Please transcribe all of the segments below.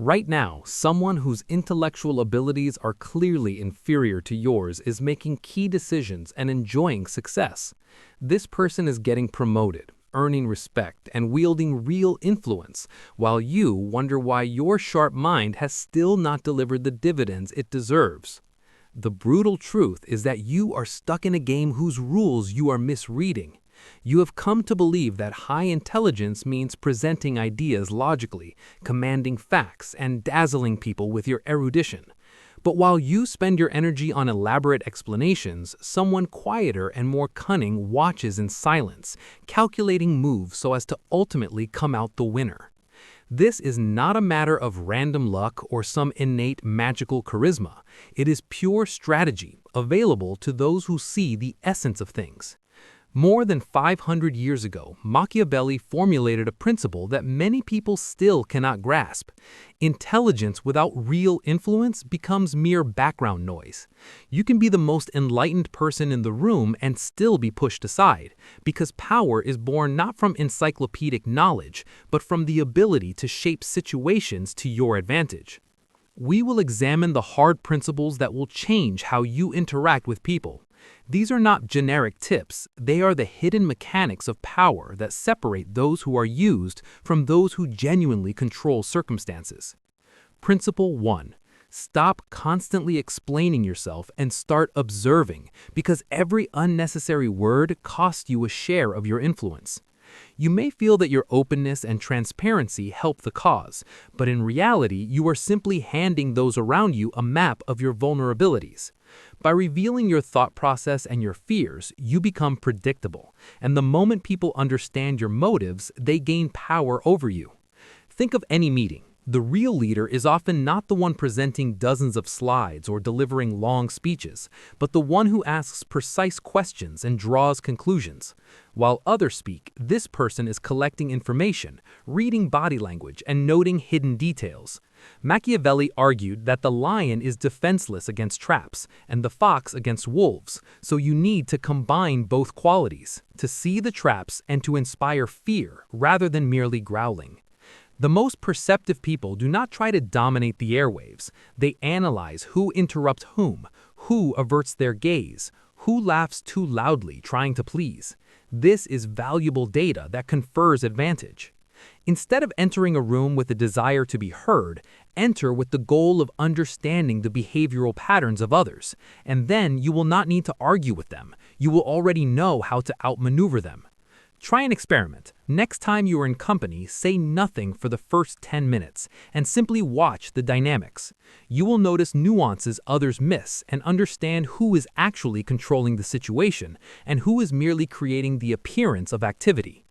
Right now, someone whose intellectual abilities are clearly inferior to yours is making key decisions and enjoying success. This person is getting promoted, earning respect, and wielding real influence, while you wonder why your sharp mind has still not delivered the dividends it deserves. The brutal truth is that you are stuck in a game whose rules you are misreading. You have come to believe that high intelligence means presenting ideas logically, commanding facts, and dazzling people with your erudition. But while you spend your energy on elaborate explanations, someone quieter and more cunning watches in silence, calculating moves so as to ultimately come out the winner. This is not a matter of random luck or some innate magical charisma. It is pure strategy, available to those who see the essence of things. More than 500 years ago, Machiavelli formulated a principle that many people still cannot grasp. Intelligence without real influence becomes mere background noise. You can be the most enlightened person in the room and still be pushed aside, because power is born not from encyclopedic knowledge, but from the ability to shape situations to your advantage. We will examine the hard principles that will change how you interact with people. These are not generic tips, they are the hidden mechanics of power that separate those who are used from those who genuinely control circumstances. Principle 1. Stop constantly explaining yourself and start observing, because every unnecessary word costs you a share of your influence. You may feel that your openness and transparency help the cause, but in reality, you are simply handing those around you a map of your vulnerabilities. By revealing your thought process and your fears, you become predictable, and the moment people understand your motives, they gain power over you. Think of any meeting. The real leader is often not the one presenting dozens of slides or delivering long speeches, but the one who asks precise questions and draws conclusions. While others speak, this person is collecting information, reading body language, and noting hidden details. Machiavelli argued that the lion is defenseless against traps and the fox against wolves, so you need to combine both qualities, to see the traps and to inspire fear rather than merely growling. The most perceptive people do not try to dominate the airwaves. They analyze who interrupts whom, who averts their gaze, who laughs too loudly trying to please. This is valuable data that confers advantage. Instead of entering a room with a desire to be heard, enter with the goal of understanding the behavioral patterns of others, and then you will not need to argue with them. You will already know how to outmaneuver them. Try an experiment. Next time you are in company, say nothing for the first 10 minutes and simply watch the dynamics. You will notice nuances others miss and understand who is actually controlling the situation and who is merely creating the appearance of activity.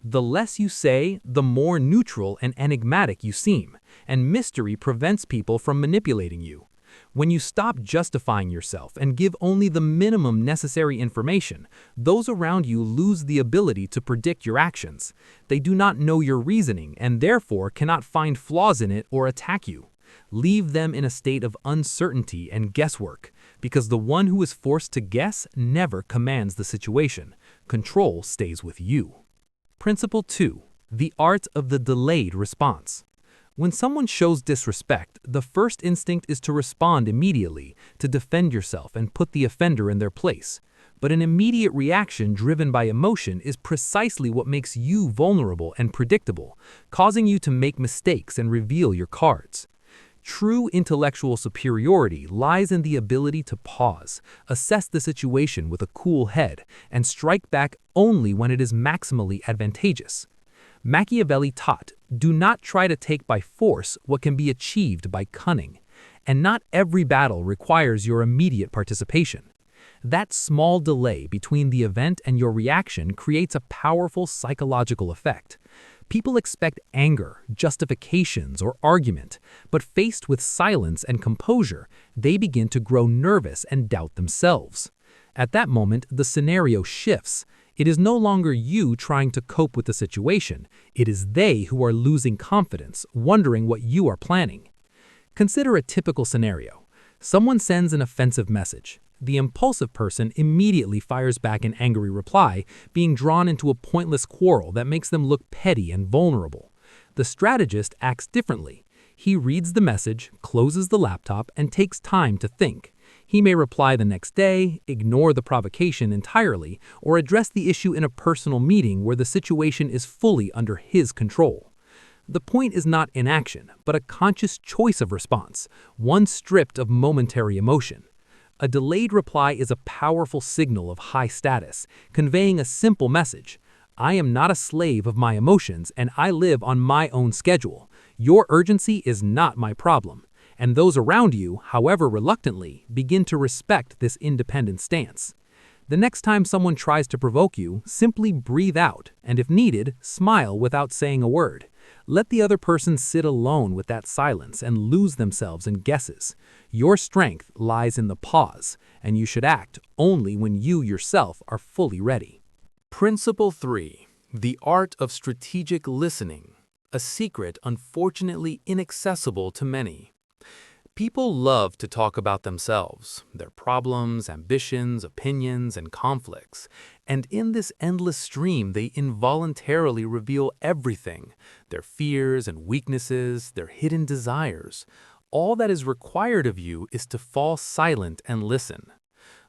The less you say, the more neutral and enigmatic you seem, and mystery prevents people from manipulating you. When you stop justifying yourself and give only the minimum necessary information, those around you lose the ability to predict your actions. They do not know your reasoning and therefore cannot find flaws in it or attack you. Leave them in a state of uncertainty and guesswork, because the one who is forced to guess never commands the situation. Control stays with you. Principle 2. The art of the delayed response. When someone shows disrespect, the first instinct is to respond immediately, to defend yourself and put the offender in their place. But an immediate reaction driven by emotion is precisely what makes you vulnerable and predictable, causing you to make mistakes and reveal your cards. True intellectual superiority lies in the ability to pause, assess the situation with a cool head, and strike back only when it is maximally advantageous. Machiavelli taught, do not try to take by force what can be achieved by cunning, and not every battle requires your immediate participation. That small delay between the event and your reaction creates a powerful psychological effect. People expect anger, justifications, or argument, but faced with silence and composure, they begin to grow nervous and doubt themselves. At that moment, the scenario shifts. It is no longer you trying to cope with the situation. It is they who are losing confidence, wondering what you are planning. Consider a typical scenario. Someone sends an offensive message. The impulsive person immediately fires back an angry reply, being drawn into a pointless quarrel that makes them look petty and vulnerable. The strategist acts differently. He reads the message, closes the laptop, and takes time to think. He may reply the next day, ignore the provocation entirely, or address the issue in a personal meeting where the situation is fully under his control. The point is not inaction, but a conscious choice of response, one stripped of momentary emotion. A delayed reply is a powerful signal of high status, conveying a simple message. I am not a slave of my emotions, and I live on my own schedule. Your urgency is not my problem. And those around you, however reluctantly, begin to respect this independent stance. The next time someone tries to provoke you, simply breathe out, and if needed, smile without saying a word. Let the other person sit alone with that silence and lose themselves in guesses. Your strength lies in the pause, and you should act only when you yourself are fully ready. Principle 3. The art of strategic listening, a secret unfortunately inaccessible to many. People love to talk about themselves, their problems, ambitions, opinions, and conflicts. And in this endless stream, they involuntarily reveal everything, their fears and weaknesses, their hidden desires. All that is required of you is to fall silent and listen.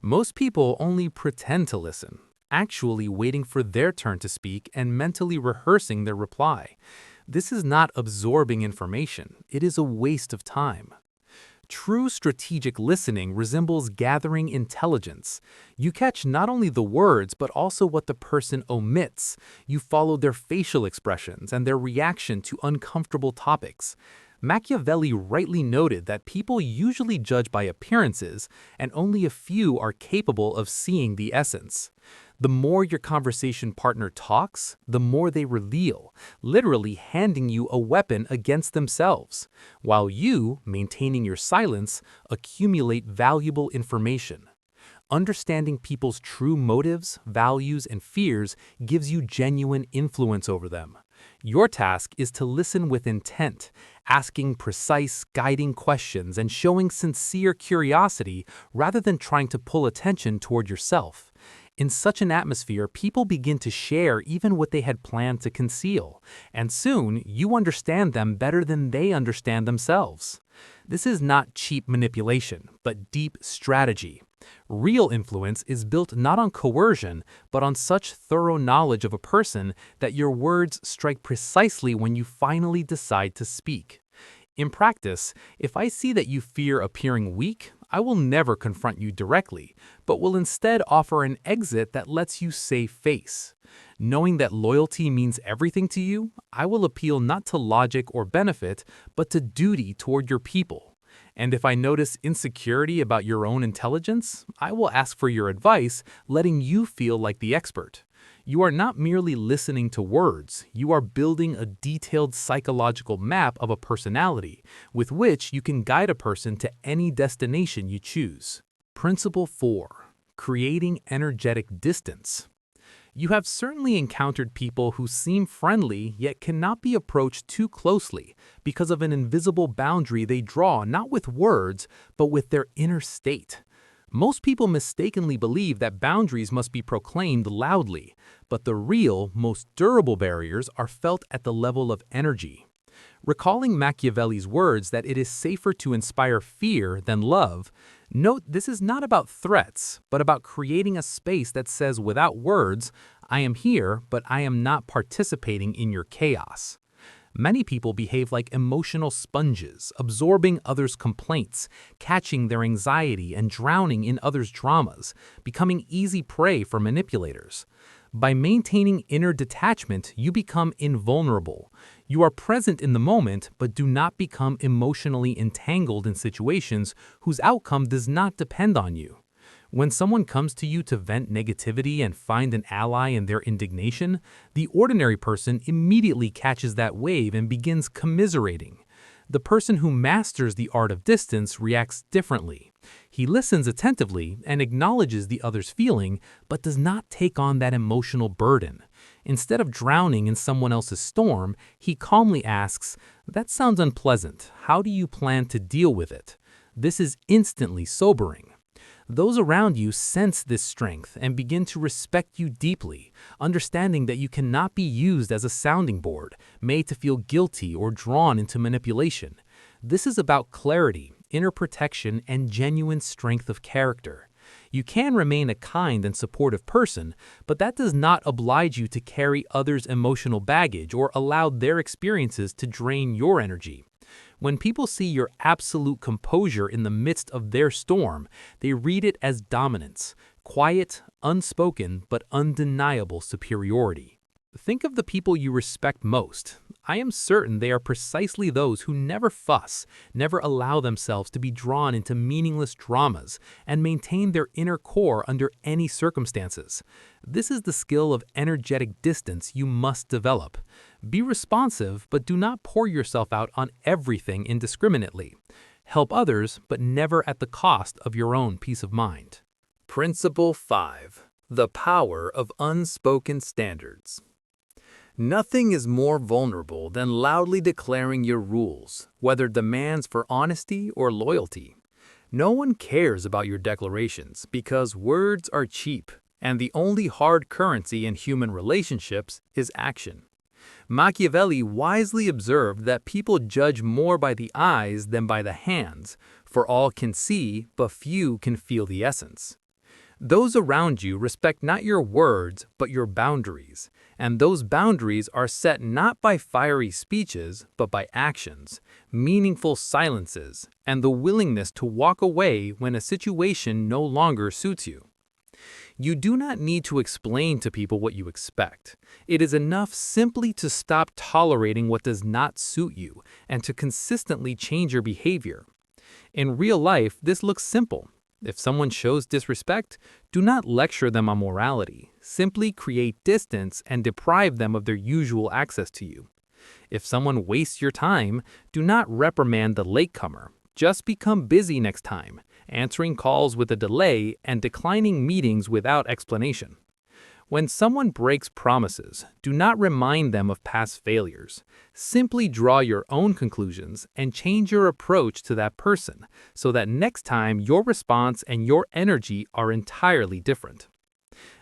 Most people only pretend to listen, actually waiting for their turn to speak and mentally rehearsing their reply. This is not absorbing information, it is a waste of time. True strategic listening resembles gathering intelligence. You catch not only the words, but also what the person omits. You follow their facial expressions and their reaction to uncomfortable topics. Machiavelli rightly noted that people usually judge by appearances, and only a few are capable of seeing the essence. The more your conversation partner talks, the more they reveal, literally handing you a weapon against themselves, while you, maintaining your silence, accumulate valuable information. Understanding people's true motives, values, and fears gives you genuine influence over them. Your task is to listen with intent, asking precise, guiding questions and showing sincere curiosity rather than trying to pull attention toward yourself. In such an atmosphere, people begin to share even what they had planned to conceal, and soon you understand them better than they understand themselves. This is not cheap manipulation, but deep strategy. Real influence is built not on coercion, but on such thorough knowledge of a person that your words strike precisely when you finally decide to speak. In practice, if I see that you fear appearing weak, I will never confront you directly, but will instead offer an exit that lets you save face. Knowing that loyalty means everything to you, I will appeal not to logic or benefit, but to duty toward your people. And if I notice insecurity about your own intelligence, I will ask for your advice, letting you feel like the expert. You are not merely listening to words, you are building a detailed psychological map of a personality, with which you can guide a person to any destination you choose. Principle 4. Creating energetic distance. You have certainly encountered people who seem friendly yet cannot be approached too closely because of an invisible boundary they draw not with words, but with their inner state. Most people mistakenly believe that boundaries must be proclaimed loudly, but the real, most durable barriers are felt at the level of energy. Recalling Machiavelli's words that it is safer to inspire fear than love, note this is not about threats, but about creating a space that says without words, I am here, but I am not participating in your chaos. Many people behave like emotional sponges, absorbing others' complaints, catching their anxiety and drowning in others' dramas, becoming easy prey for manipulators. By maintaining inner detachment, you become invulnerable. You are present in the moment, but do not become emotionally entangled in situations whose outcome does not depend on you. When someone comes to you to vent negativity and find an ally in their indignation, the ordinary person immediately catches that wave and begins commiserating. The person who masters the art of distance reacts differently. He listens attentively and acknowledges the other's feeling, but does not take on that emotional burden. Instead of drowning in someone else's storm, he calmly asks, "That sounds unpleasant. How do you plan to deal with it?" This is instantly sobering. Those around you sense this strength and begin to respect you deeply, understanding that you cannot be used as a sounding board, made to feel guilty or drawn into manipulation. This is about clarity, inner protection, and genuine strength of character. You can remain a kind and supportive person, but that does not oblige you to carry others' emotional baggage or allow their experiences to drain your energy. When people see your absolute composure in the midst of their storm, they read it as dominance, quiet, unspoken, but undeniable superiority. Think of the people you respect most. I am certain they are precisely those who never fuss, never allow themselves to be drawn into meaningless dramas, and maintain their inner core under any circumstances. This is the skill of energetic distance you must develop. Be responsive, but do not pour yourself out on everything indiscriminately. Help others, but never at the cost of your own peace of mind. Principle 5. The power of unspoken standards. Nothing is more vulnerable than loudly declaring your rules, whether demands for honesty or loyalty. No one cares about your declarations because words are cheap, and the only hard currency in human relationships is action. Machiavelli wisely observed that people judge more by the eyes than by the hands, for all can see, but few can feel the essence. Those around you respect not your words, but your boundaries, and those boundaries are set not by fiery speeches, but by actions, meaningful silences, and the willingness to walk away when a situation no longer suits you. You do not need to explain to people what you expect. It is enough simply to stop tolerating what does not suit you and to consistently change your behavior. In real life, this looks simple. If someone shows disrespect, do not lecture them on morality. Simply create distance and deprive them of their usual access to you. If someone wastes your time, do not reprimand the latecomer. Just become busy next time, answering calls with a delay and declining meetings without explanation. When someone breaks promises, do not remind them of past failures. Simply draw your own conclusions and change your approach to that person so that next time your response and your energy are entirely different.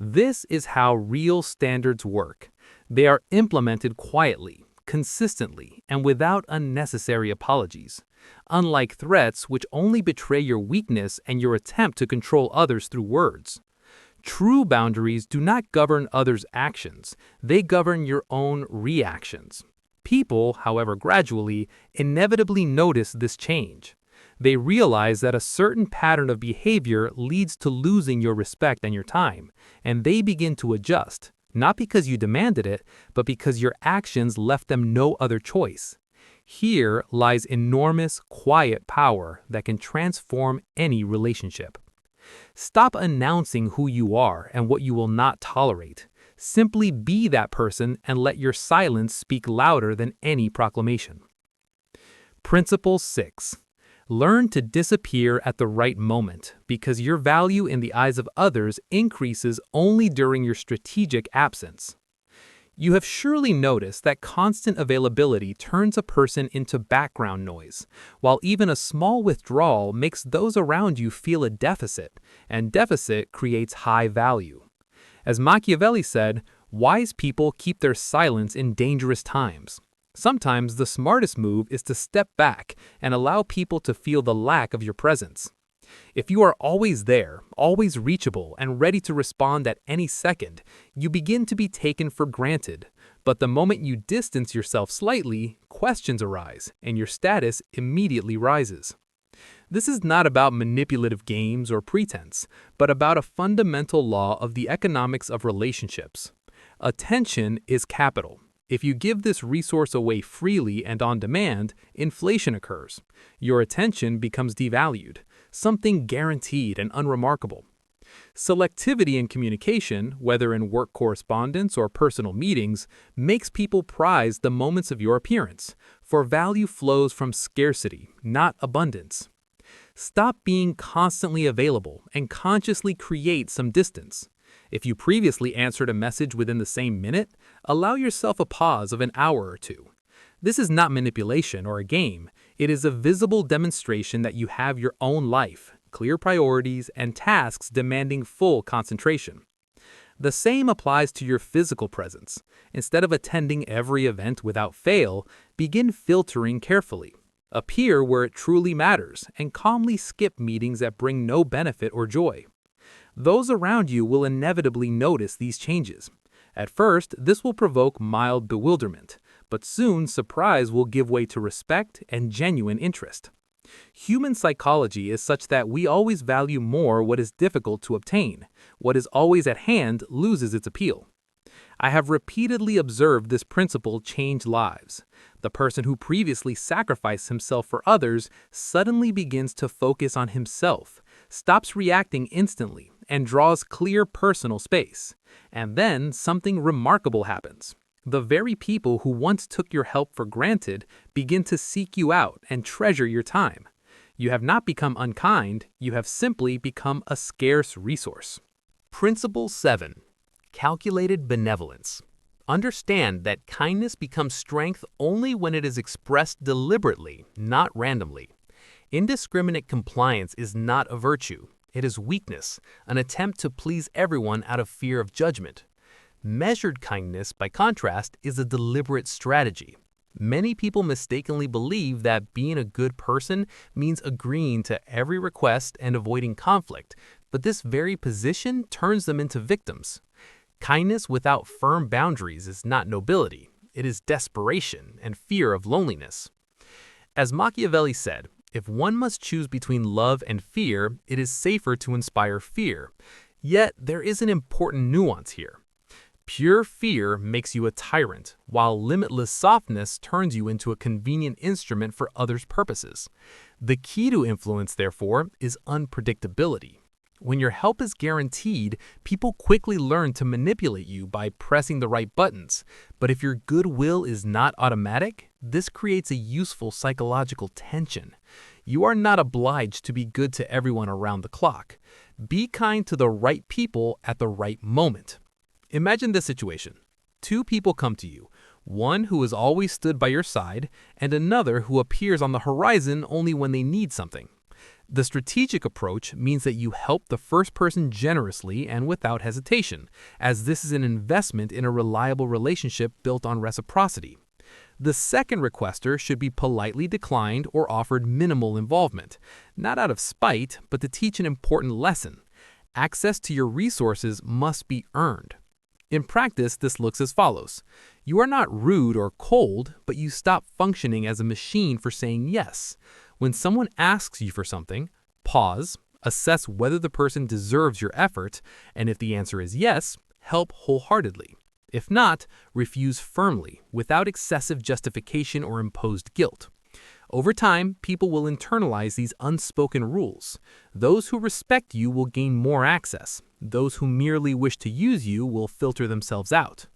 This is how real standards work. They are implemented quietly, consistently, and without unnecessary apologies. Unlike threats which only betray your weakness and your attempt to control others through words. True boundaries do not govern others' actions, they govern your own reactions. People, however, gradually, inevitably notice this change. They realize that a certain pattern of behavior leads to losing your respect and your time, and they begin to adjust, not because you demanded it, but because your actions left them no other choice. Here lies enormous, quiet power that can transform any relationship. Stop announcing who you are and what you will not tolerate. Simply be that person and let your silence speak louder than any proclamation. Principle 6. Learn to disappear at the right moment because your value in the eyes of others increases only during your strategic absence. You have surely noticed that constant availability turns a person into background noise, while even a small withdrawal makes those around you feel a deficit, and deficit creates high value. As Machiavelli said, wise people keep their silence in dangerous times. Sometimes the smartest move is to step back and allow people to feel the lack of your presence. If you are always there, always reachable, and ready to respond at any second, you begin to be taken for granted. But the moment you distance yourself slightly, questions arise, and your status immediately rises. This is not about manipulative games or pretense, but about a fundamental law of the economics of relationships. Attention is capital. If you give this resource away freely and on demand, inflation occurs. Your attention becomes devalued, something guaranteed and unremarkable. Selectivity in communication, whether in work correspondence or personal meetings, makes people prize the moments of your appearance, for value flows from scarcity, not abundance. Stop being constantly available and consciously create some distance. If you previously answered a message within the same minute, allow yourself a pause of an hour or two. This is not manipulation or a game. It is a visible demonstration that you have your own life, clear priorities, and tasks demanding full concentration. The same applies to your physical presence. Instead of attending every event without fail, begin filtering carefully. Appear where it truly matters and calmly skip meetings that bring no benefit or joy. Those around you will inevitably notice these changes. At first, this will provoke mild bewilderment, but soon surprise will give way to respect and genuine interest. Human psychology is such that we always value more what is difficult to obtain. What is always at hand loses its appeal. I have repeatedly observed this principle change lives. The person who previously sacrificed himself for others suddenly begins to focus on himself, stops reacting instantly, and draws clear personal space. And then something remarkable happens. The very people who once took your help for granted begin to seek you out and treasure your time. You have not become unkind, you have simply become a scarce resource. Principle 7. Calculated benevolence. Understand that kindness becomes strength only when it is expressed deliberately, not randomly. Indiscriminate compliance is not a virtue. It is weakness, an attempt to please everyone out of fear of judgment. Measured kindness, by contrast, is a deliberate strategy. Many people mistakenly believe that being a good person means agreeing to every request and avoiding conflict, but this very position turns them into victims. Kindness without firm boundaries is not nobility. It is desperation and fear of loneliness. As Machiavelli said, if one must choose between love and fear, it is safer to inspire fear. Yet there is an important nuance here. Pure fear makes you a tyrant, while limitless softness turns you into a convenient instrument for others' purposes. The key to influence, therefore, is unpredictability. When your help is guaranteed, people quickly learn to manipulate you by pressing the right buttons. But if your goodwill is not automatic, this creates a useful psychological tension. You are not obliged to be good to everyone around the clock. Be kind to the right people at the right moment. Imagine this situation. Two people come to you, one who has always stood by your side, and another who appears on the horizon only when they need something. The strategic approach means that you help the first person generously and without hesitation, as this is an investment in a reliable relationship built on reciprocity. The second requester should be politely declined or offered minimal involvement, not out of spite, but to teach an important lesson. Access to your resources must be earned. In practice, this looks as follows. You are not rude or cold, but you stop functioning as a machine for saying yes. When someone asks you for something, pause, assess whether the person deserves your effort, and if the answer is yes, help wholeheartedly. If not, refuse firmly, without excessive justification or imposed guilt. Over time, people will internalize these unspoken rules. Those who respect you will gain more access. Those who merely wish to use you will filter themselves out.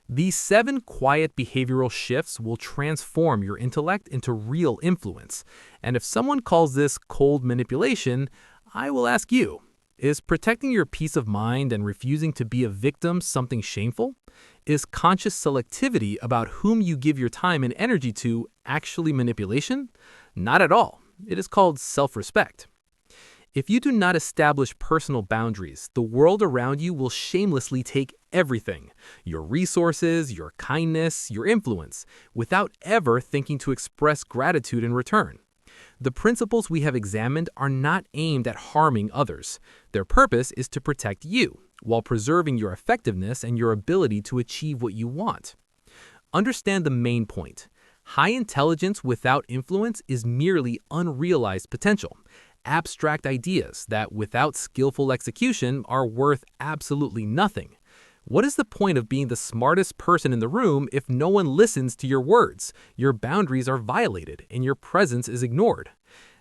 These 7 quiet behavioral shifts will transform your intellect into real influence. And if someone calls this cold manipulation, I will ask you, is protecting your peace of mind and refusing to be a victim something shameful? Is conscious selectivity about whom you give your time and energy to actually manipulation? Not at all. It is called self-respect. If you do not establish personal boundaries, the world around you will shamelessly take everything, your resources, your kindness, your influence, without ever thinking to express gratitude in return. The principles we have examined are not aimed at harming others. Their purpose is to protect you, while preserving your effectiveness and your ability to achieve what you want. Understand the main point. High intelligence without influence is merely unrealized potential. Abstract ideas that, without skillful execution, are worth absolutely nothing. What is the point of being the smartest person in the room if no one listens to your words, your boundaries are violated, and your presence is ignored?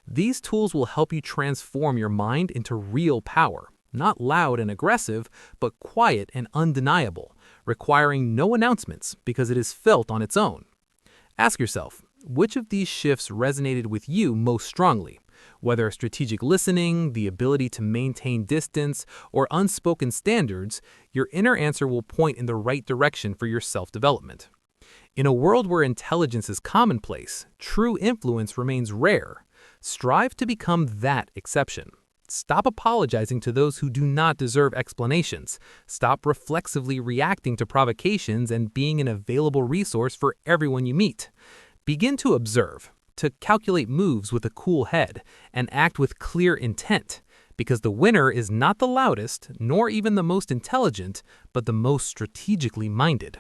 These tools will help you transform your mind into real power, not loud and aggressive, but quiet and undeniable, requiring no announcements because it is felt on its own. Ask yourself, which of these shifts resonated with you most strongly? Whether strategic listening, the ability to maintain distance, or unspoken standards, your inner answer will point in the right direction for your self-development. In a world where intelligence is commonplace, true influence remains rare. Strive to become that exception. Stop apologizing to those who do not deserve explanations. Stop reflexively reacting to provocations and being an available resource for everyone you meet. Begin to observe. to calculate moves with a cool head and act with clear intent, because the winner is not the loudest, nor even the most intelligent, but the most strategically minded.